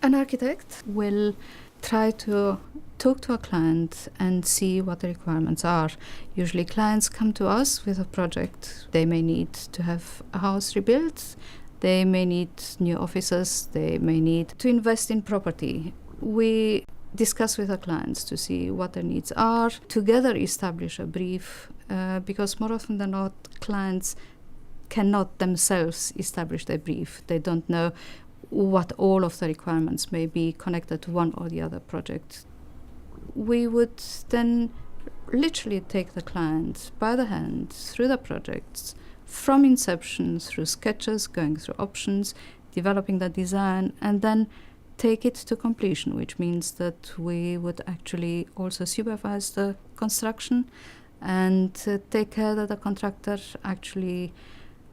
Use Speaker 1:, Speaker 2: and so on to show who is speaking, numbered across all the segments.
Speaker 1: An architect will try to talk to a client and see what the requirements are. Usually clients come to us with a project. They may need to have a house rebuilt, they may need new offices, they may need to invest in property. We discuss with our clients to see what their needs are, together establish a brief, because more often than not, clients cannot themselves establish their brief. They don't know what all of the requirements may be connected to one or the other project. We would then literally take the client by the hand through the projects, from inception, through sketches, going through options, developing the design, and then take it to completion, which means that we would actually also supervise the construction and take care that the contractor actually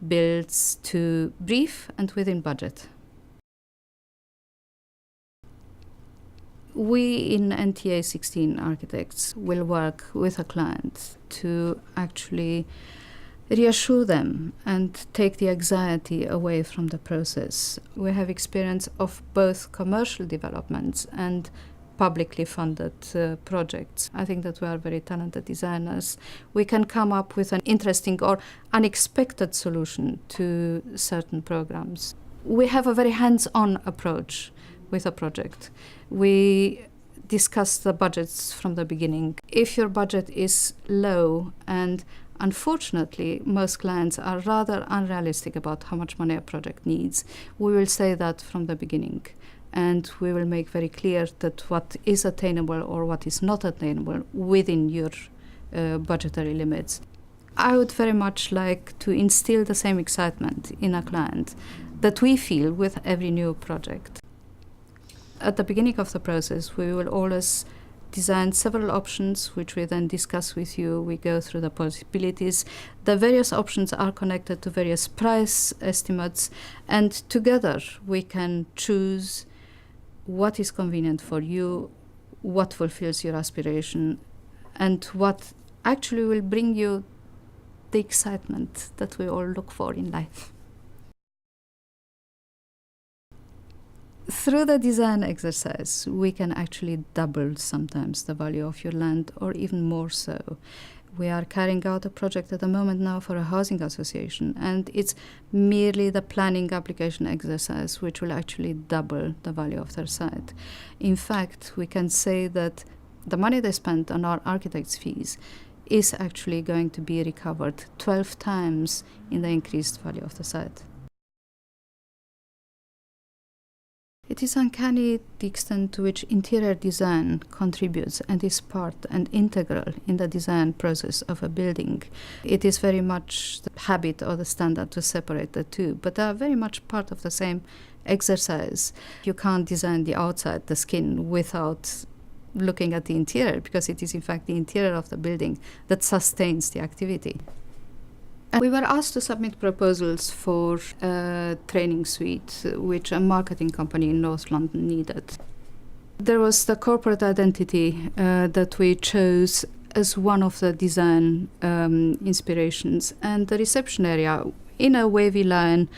Speaker 1: builds to brief and within budget. We in NTA16 architects will work with a client to actually reassure them and take the anxiety away from the process. We have experience of both commercial developments and publicly funded projects. I think that we are very talented designers. We can come up with an interesting or unexpected solution to certain programs. We have a very hands-on approach with a project. We discuss the budgets from the beginning. If your budget is low, and unfortunately most clients are rather unrealistic about how much money a project needs, we will say that from the beginning. And we will make very clear that what is attainable or what is not attainable within your budgetary limits. I would very much like to instill the same excitement in a client that we feel with every new project. At the beginning of the process, we will always design several options, which we then discuss with you. We go through the possibilities. The various options are connected to various price estimates, and together we can choose what is convenient for you, what fulfills your aspiration, and what actually will bring you the excitement that we all look for in life. Through the design exercise, we can actually double sometimes the value of your land, or even more so. We are carrying out a project at the moment now for a housing association, and it's merely the planning application exercise which will actually double the value of their site. In fact, we can say that the money they spent on our architects' fees is actually going to be recovered 12 times in the increased value of the site. It is uncanny the extent to which interior design contributes and is part and integral in the design process of a building. It is very much the habit or the standard to separate the two, but they are very much part of the same exercise. You can't design the outside, the skin, without looking at the interior, because it is in fact the interior of the building that sustains the activity. We were asked to submit proposals for a training suite, which a marketing company in North London needed. There was the corporate identity that we chose as one of the design inspirations, and the reception area in a wavy line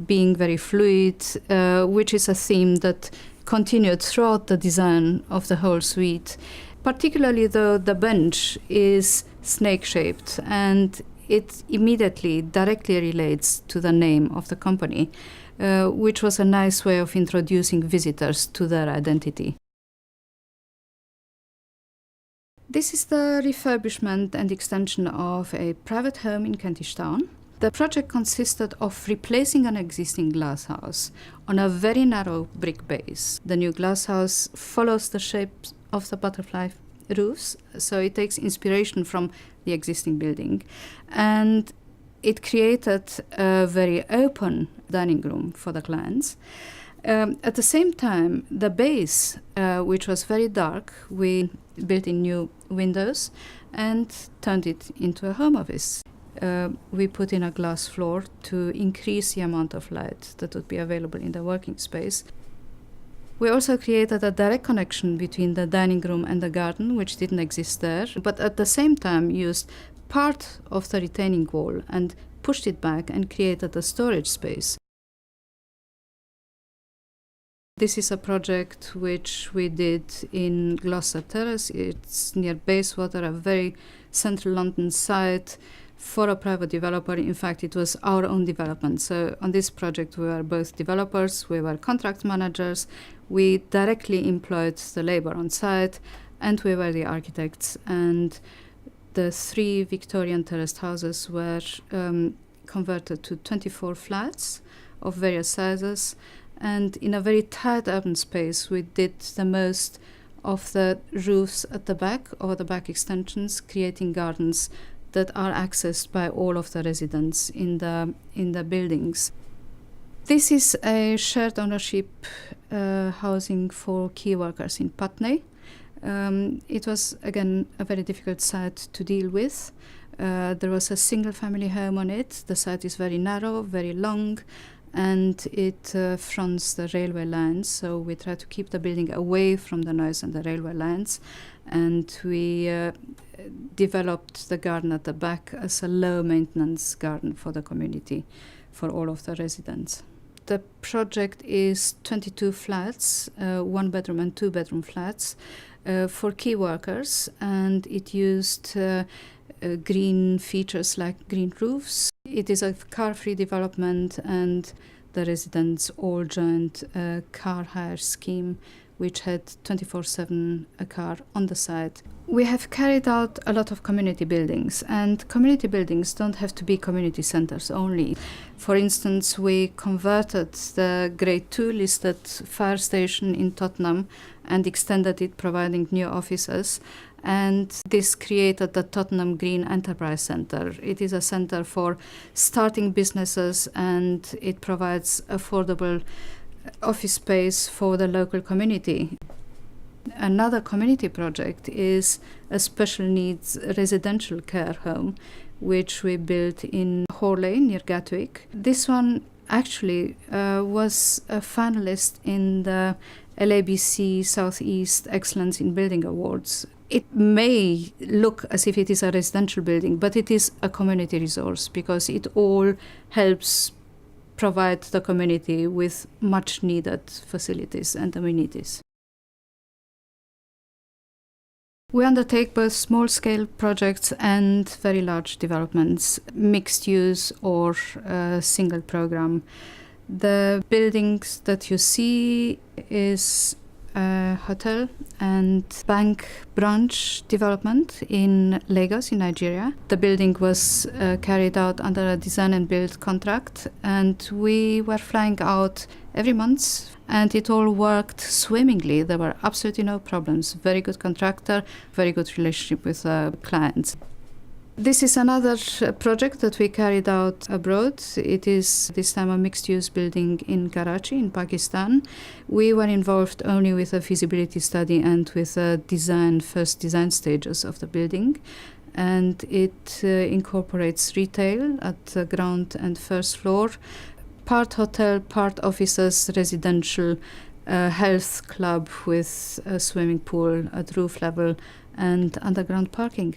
Speaker 1: being very fluid, which is a theme that continued throughout the design of the whole suite. Particularly though the bench is snake-shaped, and it immediately directly relates to the name of the company, which was a nice way of introducing visitors to their identity. This is the refurbishment and extension of a private home in Kentish Town. The project consisted of replacing an existing glass house on a very narrow brick base. The new glass house follows the shape of the butterfly roofs, so it takes inspiration from the existing building, and it created a very open dining room for the clients. At the same time, the base, which was very dark, we built in new windows and turned it into a home office. We put in a glass floor to increase the amount of light that would be available in the working space. We also created a direct connection between the dining room and the garden, which didn't exist there, but at the same time used part of the retaining wall and pushed it back and created a storage space. This is a project which we did in Gloucester Terrace. It's near Bayswater, a very central London site for a private developer. In fact, it was our own development. So on this project, we were both developers, we were contract managers, we directly employed the labor on site, and we were the architects. And the 3 Victorian terraced houses were converted to 24 flats of various sizes. And in a very tight urban space, we did the most of the roofs at the back, or the back extensions, creating gardens that are accessed by all of the residents in the buildings. This is a shared ownership housing for key workers in Putney. It was, again, a very difficult site to deal with. There was a single family home on it. The site is very narrow, very long, and it fronts the railway lines. So we try to keep the building away from the noise and the railway lines. And we developed the garden at the back as a low-maintenance garden for the community, for all of the residents. The project is 22 flats, 1-bedroom and 2-bedroom flats, for key workers, and it used green features like green roofs. It is a car-free development, and the residents all joined a car hire scheme which had 24/7 a car on the site. We have carried out a lot of community buildings, and community buildings don't have to be community centres only. For instance, we converted the Grade 2 listed fire station in Tottenham and extended it, providing new offices. And this created the Tottenham Green Enterprise Centre. It is a centre for starting businesses, and it provides affordable office space for the local community. Another community project is a special needs residential care home, which we built in Horley near Gatwick. This one actually was a finalist in the LABC Southeast Excellence in Building Awards. It may look as if it is a residential building, but it is a community resource because it all helps provide the community with much needed facilities and amenities. We undertake both small-scale projects and very large developments, mixed use or single program. The buildings that you see is a hotel and bank branch development in Lagos in Nigeria. The building was carried out under a design and build contract, and we were flying out every month, and it all worked swimmingly. There were absolutely no problems. Very good contractor, very good relationship with clients. This is another project that we carried out abroad. It is this time a mixed-use building in Karachi in Pakistan. We were involved only with a feasibility study and with the first design stages of the building. And it incorporates retail at the ground and first floor, part hotel, part offices, residential, health club with a swimming pool at roof level, and underground parking.